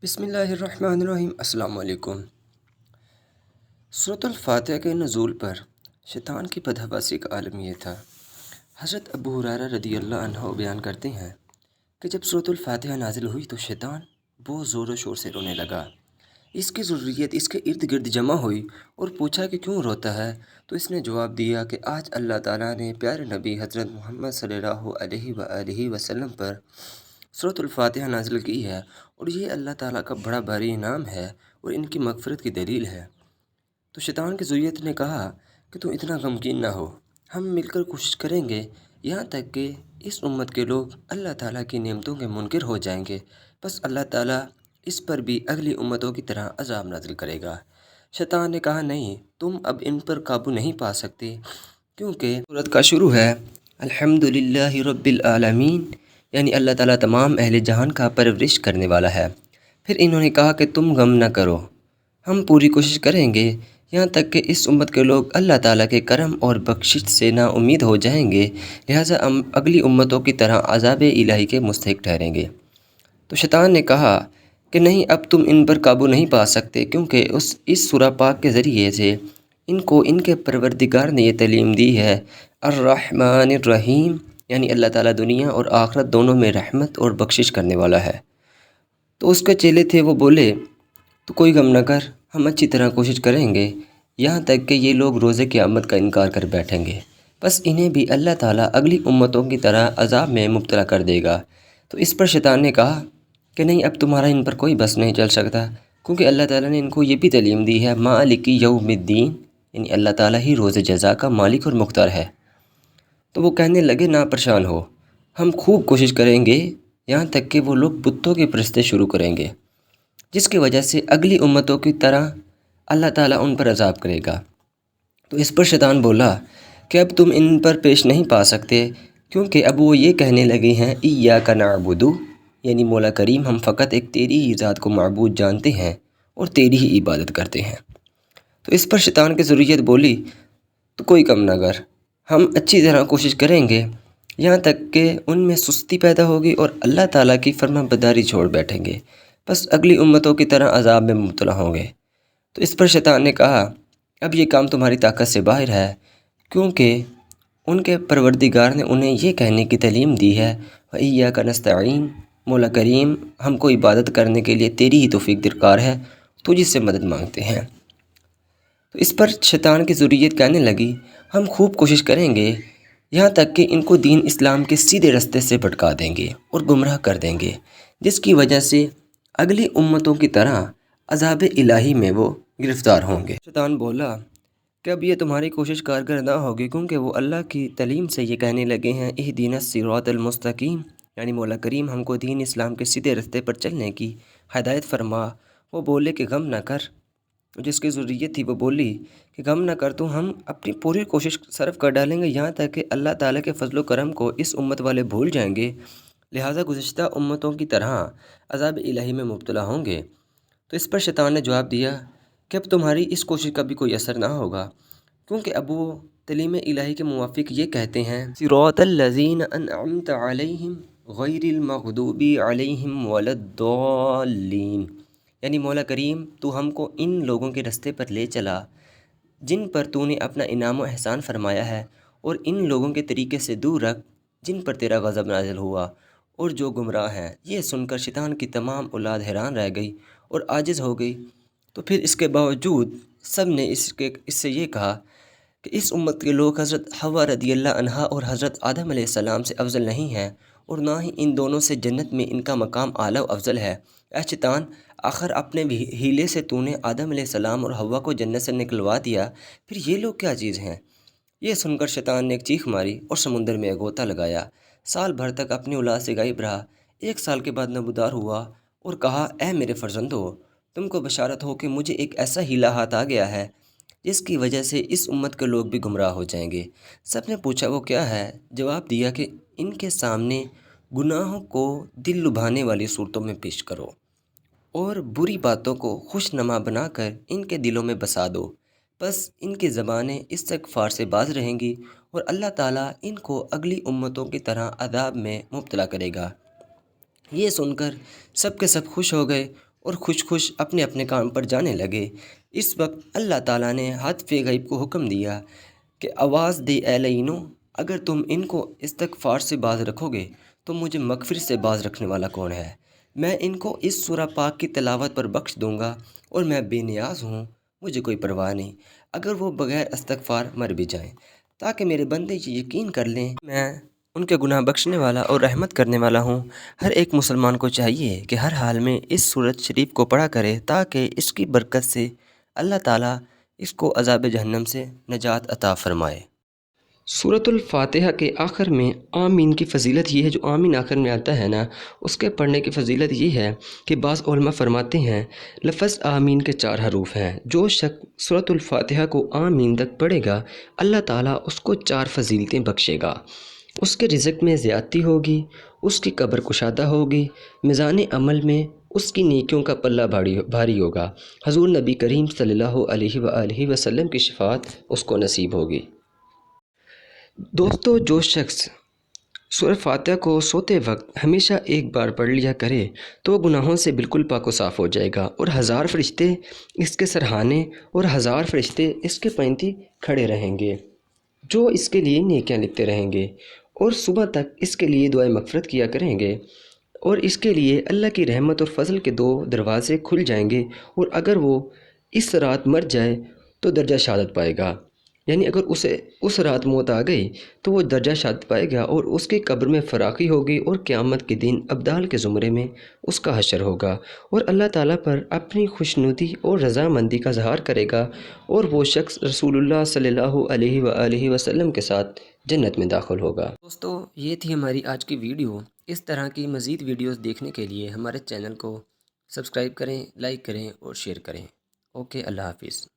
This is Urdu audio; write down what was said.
بسم اللہ الرحمن الرحیم۔ السلام علیکم۔ سورۃ الفاتحہ کے نزول پر شیطان کی بدحواسی کا عالم یہ تھا۔ حضرت ابو ہریرہ رضی اللہ عنہ بیان کرتے ہیں کہ جب سورۃ الفاتحہ نازل ہوئی تو شیطان بہت زور و شور سے رونے لگا۔ اس کی ذریت اس کے ارد گرد جمع ہوئی اور پوچھا کہ کیوں روتا ہے، تو اس نے جواب دیا کہ آج اللہ تعالیٰ نے پیارے نبی حضرت محمد صلی اللہ علیہ وآلہ وسلم پر سورۃ الفاتحہ نازل کی ہے، اور یہ اللہ تعالیٰ کا بڑا بھاری انعام ہے اور ان کی مغفرت کی دلیل ہے۔ تو شیطان کی ذریت نے کہا کہ تم اتنا غمگین نہ ہو، ہم مل کر کوشش کریں گے یہاں تک کہ اس امت کے لوگ اللہ تعالیٰ کی نعمتوں کے منکر ہو جائیں گے، بس اللہ تعالیٰ اس پر بھی اگلی امتوں کی طرح عذاب نازل کرے گا۔ شیطان نے کہا نہیں، تم اب ان پر قابو نہیں پا سکتے، کیونکہ سورت کا شروع ہے الحمدللہ رب العالمین، یعنی اللہ تعالیٰ تمام اہل جہان کا پرورش کرنے والا ہے۔ پھر انہوں نے کہا کہ تم غم نہ کرو، ہم پوری کوشش کریں گے یہاں تک کہ اس امت کے لوگ اللہ تعالیٰ کے کرم اور بخشش سے نا امید ہو جائیں گے، لہٰذا ہم اگلی امتوں کی طرح عذاب الہی کے مستحق ٹھہریں گے۔ تو شیطان نے کہا کہ نہیں، اب تم ان پر قابو نہیں پا سکتے، کیونکہ اس سورہ پاک کے ذریعے سے ان کو ان کے پروردگار نے یہ تعلیم دی ہے الرحمن الرحیم، یعنی اللہ تعالیٰ دنیا اور آخرت دونوں میں رحمت اور بخشش کرنے والا ہے۔ تو اس کے چیلے تھے، وہ بولے تو کوئی غم نہ کر، ہم اچھی طرح کوشش کریں گے یہاں تک کہ یہ لوگ روز قیامت کا انکار کر بیٹھیں گے، بس انہیں بھی اللہ تعالیٰ اگلی امتوں کی طرح عذاب میں مبتلا کر دے گا۔ تو اس پر شیطان نے کہا کہ نہیں، اب تمہارا ان پر کوئی بس نہیں چل سکتا، کیونکہ اللہ تعالیٰ نے ان کو یہ بھی تعلیم دی ہے مالک یوم الدین، یعنی اللہ تعالیٰ ہی روز جزا کا مالک اور مختار ہے۔ تو وہ کہنے لگے نہ پریشان ہو، ہم خوب کوشش کریں گے یہاں تک کہ وہ لوگ بتوں کی پرستش شروع کریں گے، جس کی وجہ سے اگلی امتوں کی طرح اللہ تعالیٰ ان پر عذاب کرے گا۔ تو اس پر شیطان بولا کہ اب تم ان پر پیش نہیں پا سکتے، کیونکہ اب وہ یہ کہنے لگے ہیں ایاک نعبد، یعنی مولا کریم ہم فقط ایک تیری ہی ذات کو معبود جانتے ہیں اور تیری ہی عبادت کرتے ہیں۔ تو اس پر شیطان کی ذریت بولی تو کوئی کم نہ کر، ہم اچھی طرح کوشش کریں گے یہاں تک کہ ان میں سستی پیدا ہوگی اور اللہ تعالیٰ کی فرما برداری چھوڑ بیٹھیں گے، بس اگلی امتوں کی طرح عذاب میں مبتلا ہوں گے۔ تو اس پر شیطان نے کہا اب یہ کام تمہاری طاقت سے باہر ہے، کیونکہ ان کے پروردگار نے انہیں یہ کہنے کی تعلیم دی ہے وَإِيَّاكَ نَسْتَعِينُ، مولا کریم ہم کو عبادت کرنے کے لیے تیری ہی توفیق درکار ہے، تجھ سے مدد مانگتے ہیں۔ تو اس پر شیطان کی ذریت کہنے لگی ہم خوب کوشش کریں گے یہاں تک کہ ان کو دین اسلام کے سیدھے رستے سے بھٹکا دیں گے اور گمراہ کر دیں گے، جس کی وجہ سے اگلی امتوں کی طرح عذاب الہی میں وہ گرفتار ہوں گے۔ شیطان بولا کہ اب یہ تمہاری کوشش کارگر نہ ہوگی، کیونکہ وہ اللہ کی تعلیم سے یہ کہنے لگے ہیں اہدنا الصراط المستقیم، یعنی مولا کریم ہم کو دین اسلام کے سیدھے رستے پر چلنے کی ہدایت فرما۔ وہ بولے کہ غم نہ کر، جس کی ذریت تھی وہ بولی کہ غم نہ کر، تو ہم اپنی پوری کوشش صرف کر ڈالیں گے یہاں تک کہ اللہ تعالیٰ کے فضل و کرم کو اس امت والے بھول جائیں گے، لہٰذا گزشتہ امتوں کی طرح عذاب الہی میں مبتلا ہوں گے۔ تو اس پر شیطان نے جواب دیا کہ اب تمہاری اس کوشش کا بھی کوئی اثر نہ ہوگا، کیونکہ اب وہ تعلیم الہی کے موافق یہ کہتے ہیں صراط الذین انعمت علیہم غیر المغضوب علیہم ولا الضالین، یعنی مولا کریم تو ہم کو ان لوگوں کے رستے پر لے چلا جن پر تو نے اپنا انعام و احسان فرمایا ہے، اور ان لوگوں کے طریقے سے دور رکھ جن پر تیرا غضب نازل ہوا اور جو گمراہ ہیں۔ یہ سن کر شیطان کی تمام اولاد حیران رہ گئی اور عاجز ہو گئی۔ تو پھر اس کے باوجود سب نے اس سے یہ کہا کہ اس امت کے لوگ حضرت حوا رضی اللہ عنہا اور حضرت آدم علیہ السلام سے افضل نہیں ہیں، اور نہ ہی ان دونوں سے جنت میں ان کا مقام اعلیٰ و افضل ہے۔ اے شیطان، آخر اپنے ہیلے سے تو نے آدم علیہ السلام اور حوا کو جنت سے نکلوا دیا، پھر یہ لوگ کیا چیز ہیں؟ یہ سن کر شیطان نے ایک چیخ ماری اور سمندر میں ایک غوطہ لگایا، سال بھر تک اپنی اولاد سے غائب رہا، 1 سال کے بعد نمودار ہوا اور کہا اے میرے فرزندو، تم کو بشارت ہو کہ مجھے ایک ایسا ہیلا ہاتھ آ گیا ہے جس کی وجہ سے اس امت کے لوگ بھی گمراہ ہو جائیں گے۔ سب نے پوچھا وہ کیا ہے؟ جواب دیا کہ ان کے سامنے گناہوں کو دل لبھانے والی صورتوں میں پیش کرو اور بری باتوں کو خوش نما بنا کر ان کے دلوں میں بسا دو، بس ان کی زبانیں استغفار سے باز رہیں گی اور اللہ تعالیٰ ان کو اگلی امتوں کی طرح عذاب میں مبتلا کرے گا۔ یہ سن کر سب کے سب خوش ہو گئے اور خوش خوش اپنے اپنے کام پر جانے لگے۔ اس وقت اللہ تعالیٰ نے ہاتف غیب کو حکم دیا کہ آواز دے اے لعینو، اگر تم ان کو استغفار سے باز رکھو گے تو مجھے مغفرت سے باز رکھنے والا کون ہے؟ میں ان کو اس سورہ پاک کی تلاوت پر بخش دوں گا، اور میں بے نیاز ہوں، مجھے کوئی پرواہ نہیں اگر وہ بغیر استغفار مر بھی جائیں، تاکہ میرے بندے یہ یقین کر لیں میں ان کے گناہ بخشنے والا اور رحمت کرنے والا ہوں۔ ہر ایک مسلمان کو چاہیے کہ ہر حال میں اس سورۃ شریف کو پڑھا کرے، تاکہ اس کی برکت سے اللہ تعالیٰ اس کو عذاب جہنم سے نجات عطا فرمائے۔ سورۃ الفاتحہ کے آخر میں آمین کی فضیلت یہ ہے، جو آمین آخر میں آتا ہے نا، اس کے پڑھنے کی فضیلت یہ ہے کہ بعض علماء فرماتے ہیں لفظ آمین کے 4 حروف ہیں۔ جو شخص سورۃ الفاتحہ کو آمین تک پڑھے گا، اللہ تعالیٰ اس کو 4 فضیلتیں بخشے گا۔ اس کے رزق میں زیادتی ہوگی، اس کی قبر کشادہ ہوگی، میزان عمل میں اس کی نیکیوں کا پلہ بھاری ہوگا، حضور نبی کریم صلی اللہ علیہ وآلہ وسلم کی شفاعت اس کو نصیب ہوگی۔ دوستو، جو شخص سورہ فاتحہ کو سوتے وقت ہمیشہ ایک بار پڑھ لیا کرے تو وہ گناہوں سے بالکل پاک و صاف ہو جائے گا، اور 1000 فرشتے اس کے سرہانے اور 1000 فرشتے اس کے پینتی کھڑے رہیں گے، جو اس کے لیے نیکیاں لکھتے رہیں گے، اور صبح تک اس کے لیے دعائیں مغفرت کیا کریں گے، اور اس کے لیے اللہ کی رحمت اور فضل کے 2 دروازے کھل جائیں گے، اور اگر وہ اس رات مر جائے تو درجہ شہادت پائے گا، یعنی اگر اسے اس رات موت آ گئی تو وہ درجہ شہادت پائے گا، اور اس کی قبر میں فراخی ہوگی، اور قیامت کے دن ابدال کے زمرے میں اس کا حشر ہوگا، اور اللہ تعالیٰ پر اپنی خوشنودی اور رضامندی کا اظہار کرے گا، اور وہ شخص رسول اللہ صلی اللہ علیہ وآلہ وسلم کے ساتھ جنت میں داخل ہوگا۔ دوستو، یہ تھی ہماری آج کی ویڈیو۔ اس طرح کی مزید ویڈیوز دیکھنے کے لیے ہمارے چینل کو سبسکرائب کریں، لائک کریں اور شیئر کریں۔ اوکے، اللہ حافظ۔